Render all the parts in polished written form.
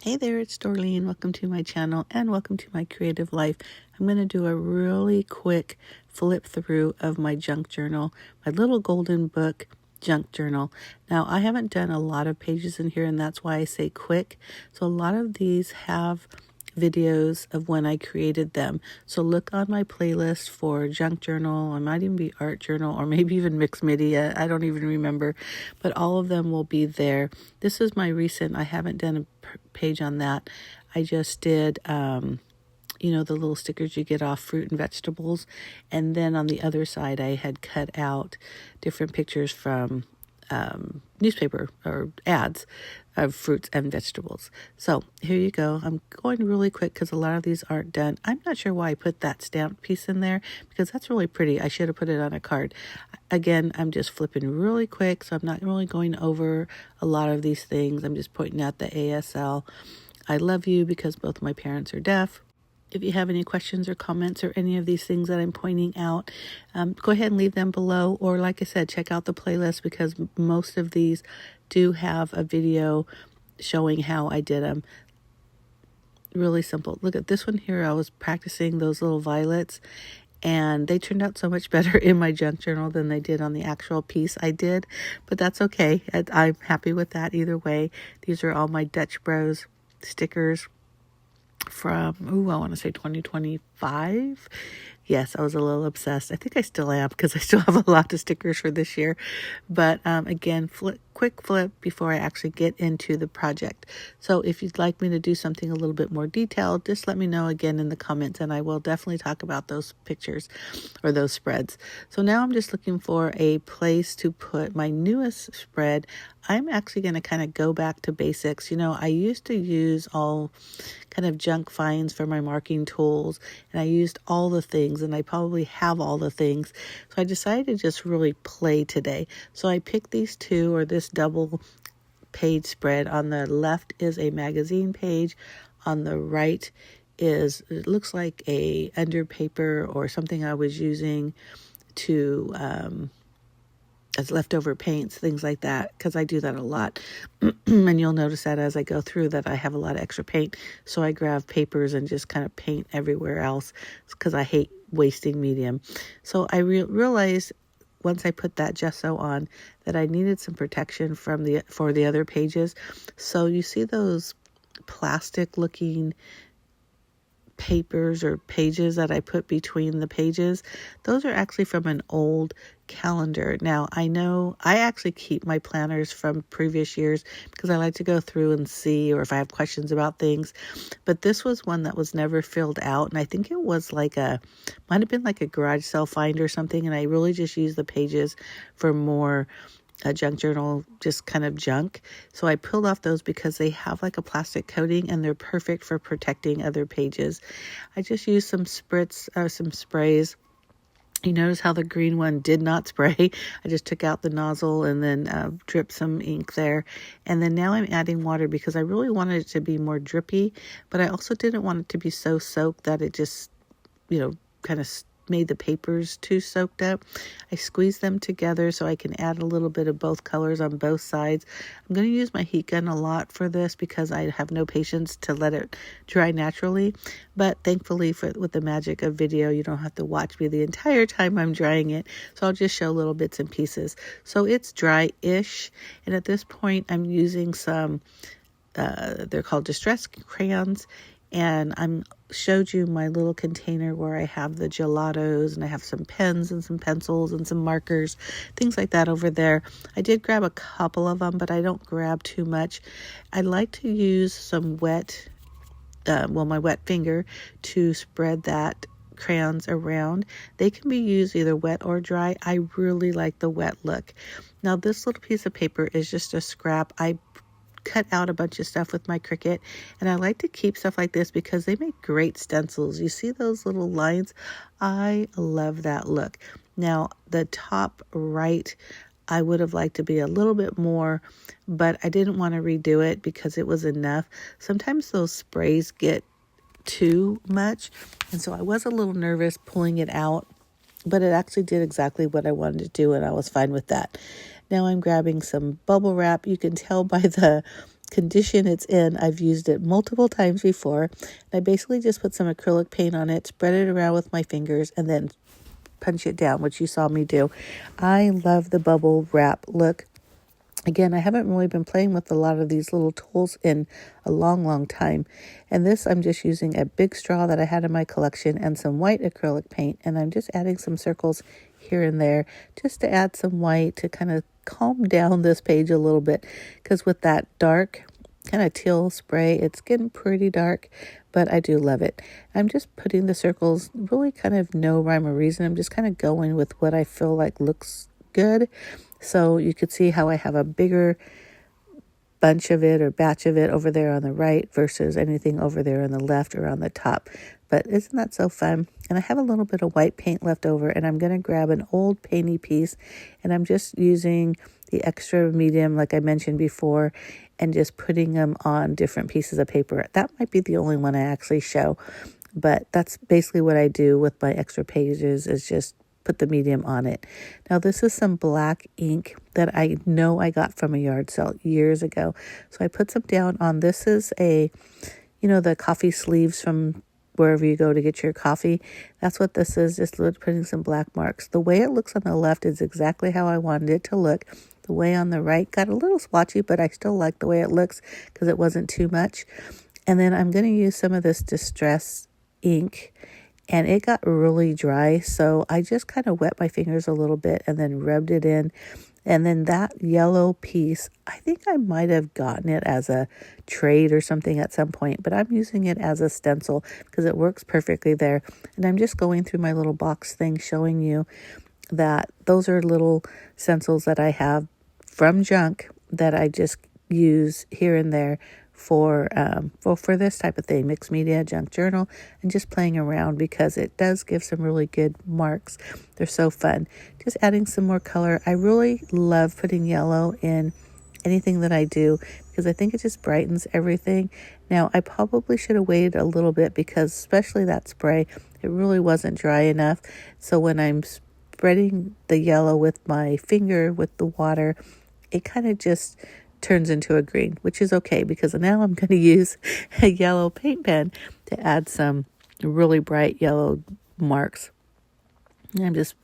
Hey there, it's Dorleen. Welcome to my channel and welcome to my creative life. I'm going to do a really quick flip through of my junk journal, my little golden book junk journal. Now, I haven't done a lot of pages in here, and that's why I say quick. So a lot of these have videos of when I created them. So look on my playlist for junk journal. It might even be art journal or maybe even mixed media. I don't even remember, but all of them will be there. This is my recent. I haven't done a page on that. I just did the little stickers you get off fruit and vegetables, and then on the other side I had cut out different pictures from newspaper or ads of fruits and vegetables. So here you go. I'm going really quick because a lot of these aren't done. I'm not sure why I put that stamped piece in there because that's really pretty. I should have put it on a card. Again, I'm just flipping really quick, so I'm not really going over a lot of these things. I'm just pointing out the ASL. I love you because both my parents are deaf. If you have any questions or comments or any of these things that I'm pointing out, go ahead and leave them below. Or like I said, check out the playlist because most of these do have a video showing how I did them. Really simple. Look at this one here. I was practicing those little violets, and they turned out so much better in my junk journal than they did on the actual piece I did. But that's okay. I'm happy with that either way. These are all my Dutch Bros stickers from, I want to say 2025. Yes, I was a little obsessed. I think I still am because I still have a lot of stickers for this year. But again, quick flip before I actually get into the project. So if you'd like me to do something a little bit more detailed, just let me know again in the comments and I will definitely talk about those pictures or those spreads. So now I'm just looking for a place to put my newest spread. I'm actually going to kind of go back to basics. I used to use all kind of junk finds for my marking tools, and I used all the things, and I probably have all the things. So I decided to just really play today. So I picked these two, or this double page spread. On the left is a magazine page. On the right is, it looks like a under paper or something I was using to as leftover paints, things like that, because I do that a lot. And you'll notice that as I go through that I have a lot of extra paint. So I grab papers and just kind of paint everywhere else because I hate wasting medium. So I realized once I put that gesso on that I needed some protection for the other pages. So you see those plastic looking papers or pages that I put between the pages, those are actually from an old calendar. Now, I know I actually keep my planners from previous years because I like to go through and see, or if I have questions about things. But this was one that was never filled out, and I think it was might have been like a garage sale find or something, and I really just used the pages for more a junk journal, just kind of junk. So I peeled off those because they have like a plastic coating and they're perfect for protecting other pages. I just used some sprays. You notice how the green one did not spray. I just took out the nozzle and then dripped some ink there. And then now I'm adding water because I really wanted it to be more drippy, but I also didn't want it to be so soaked that it just, kind of made the papers too soaked up. I squeezed them together so I can add a little bit of both colors on both sides. I'm going to use my heat gun a lot for this because I have no patience to let it dry naturally. But thankfully, with the magic of video, you don't have to watch me the entire time I'm drying it. So I'll just show little bits and pieces. So it's dry-ish. And at this point, I'm using some, they're called distress crayons. And I showed you my little container where I have the gelatos and I have some pens and some pencils and some markers, things like that over there. I did grab a couple of them, but I don't grab too much. I like to use some my wet finger to spread that crayons around. They can be used either wet or dry. I really like the wet look. Now this little piece of paper is just a scrap. I cut out a bunch of stuff with my Cricut, and I like to keep stuff like this because they make great stencils. You see those little lines? I love that look. Now the top right, I would have liked to be a little bit more, but I didn't want to redo it because it was enough. Sometimes those sprays get too much, and so I was a little nervous pulling it out, but it actually did exactly what I wanted to do, and I was fine with that. Now I'm grabbing some bubble wrap. You can tell by the condition it's in. I've used it multiple times before. And I basically just put some acrylic paint on it, spread it around with my fingers, and then punch it down, which you saw me do. I love the bubble wrap look. Again, I haven't really been playing with a lot of these little tools in a long time. And this, I'm just using a big straw that I had in my collection and some white acrylic paint. And I'm just adding some circles here and there just to add some white to kind of calm down this page a little bit. Because with that dark kind of teal spray, it's getting pretty dark, but I do love it. I'm just putting the circles really kind of no rhyme or reason. I'm just kind of going with what I feel like looks good. So you could see how I have a bigger bunch of it or batch of it over there on the right versus anything over there on the left or on the top. But isn't that so fun? And I have a little bit of white paint left over, and I'm going to grab an old painty piece, and I'm just using the extra medium like I mentioned before and just putting them on different pieces of paper. That might be the only one I actually show, but that's basically what I do with my extra pages is just put the medium on it. Now this is some black ink that I know I got from a yard sale years ago. So I put some down on, this is a, the coffee sleeves from wherever you go to get your coffee. That's what this is, just putting some black marks. The way it looks on the left is exactly how I wanted it to look. The way on the right got a little swatchy, but I still like the way it looks because it wasn't too much. And then I'm going to use some of this distress ink, and it got really dry, so I just kind of wet my fingers a little bit and then rubbed it in. And then that yellow piece, I think I might have gotten it as a trade or something at some point, but I'm using it as a stencil because it works perfectly there. And I'm just going through my little box thing showing you that those are little stencils that I have from junk that I just use here and there for this type of thing, mixed media, junk journal, and just playing around because it does give some really good marks. They're so fun. Just adding some more color. I really love putting yellow in anything that I do because I think it just brightens everything. Now, I probably should have waited a little bit because especially that spray, it really wasn't dry enough. So when I'm spreading the yellow with my finger with the water, it kind of just turns into a green, which is okay because now I'm going to use a yellow paint pen to add some really bright yellow marks. And I'm just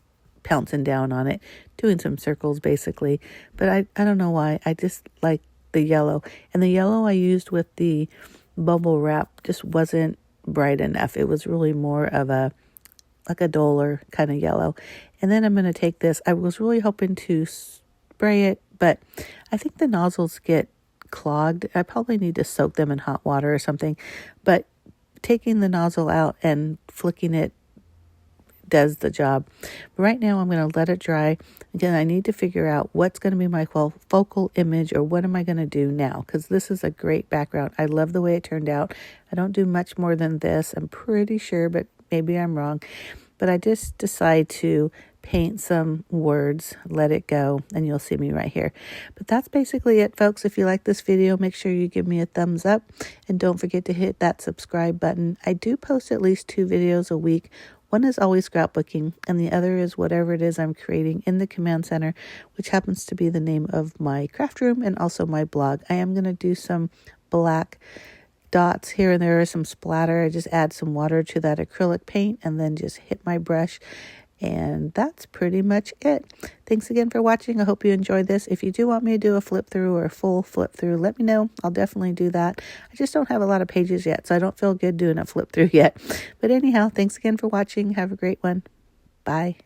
pouncing down on it, doing some circles basically, but I don't know why. I just like the yellow, and the yellow I used with the bubble wrap just wasn't bright enough. It was really more of a duller kind of yellow. And then I'm going to take this. I was really hoping to spray it, but I think the nozzles get clogged. I probably need to soak them in hot water or something, but taking the nozzle out and flicking it does the job. But right now I'm going to let it dry. Again, I need to figure out what's going to be my focal image, or what am I going to do now, because this is a great background. I love the way it turned out. I don't do much more than this, I'm pretty sure, but maybe I'm wrong. But I just decide to paint some words, let it go, and you'll see me right here. But that's basically it, folks. If you like this video, make sure you give me a thumbs up, and don't forget to hit that subscribe button. I do post at least 2 videos a week. One is always scrapbooking, and the other is whatever it is I'm creating in the command center, which happens to be the name of my craft room and also my blog. I am going to do some black dots here and there, some splatter. I just add some water to that acrylic paint and then just hit my brush. And that's pretty much it. Thanks again for watching. I hope you enjoyed this. If you do want me to do a flip through or a full flip through, let me know. I'll definitely do that. I just don't have a lot of pages yet, so I don't feel good doing a flip through yet. But anyhow, thanks again for watching. Have a great one. Bye.